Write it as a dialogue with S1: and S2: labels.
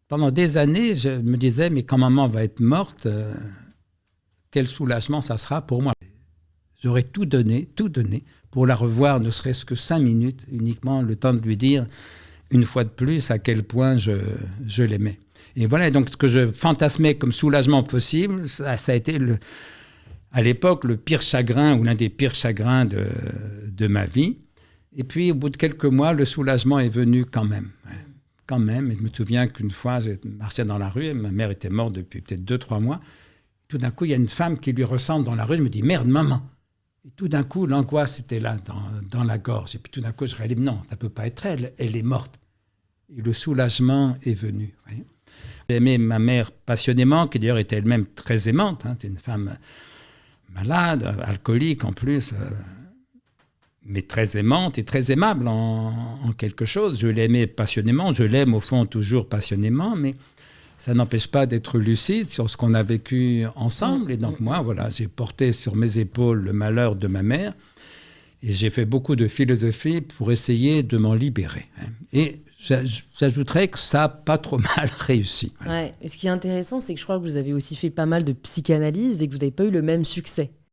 S1: pendant des années, je me disais, mais quand maman va être morte, quel soulagement ça sera pour moi. J'aurais tout donné pour la revoir, ne serait-ce que 5 minutes, uniquement le temps de lui dire, une fois de plus, à quel point je l'aimais. Et voilà, donc ce que je fantasmais comme soulagement possible, ça a été à l'époque le pire chagrin, ou l'un des pires chagrins de ma vie. Et puis, au bout de quelques mois, le soulagement est venu quand même. Quand même. Et je me souviens qu'une fois, je marchais dans la rue, et ma mère était morte depuis peut-être 2-3 mois. Tout d'un coup, il y a une femme qui lui ressemble dans la rue. Je me dis, merde, maman. Et tout d'un coup, l'angoisse était là, dans la gorge. Et puis tout d'un coup, je réalise, non, ça ne peut pas être elle, elle est morte. Et le soulagement est venu. Oui. J'ai aimé ma mère passionnément, qui d'ailleurs était elle-même très aimante. C'était une femme malade, alcoolique en plus, mais très aimante et très aimable en quelque chose. Je l'aimais passionnément, je l'aime au fond toujours passionnément, mais ça n'empêche pas d'être lucide sur ce qu'on a vécu ensemble. Et donc moi, voilà, j'ai porté sur mes épaules le malheur de ma mère et j'ai fait beaucoup de philosophie pour essayer de m'en libérer. Et j'ajouterais que ça n'a pas trop mal réussi.
S2: Ouais. Et ce qui est intéressant, c'est que je crois que vous avez aussi fait pas mal de psychanalyse et que vous n'avez pas eu le même succès.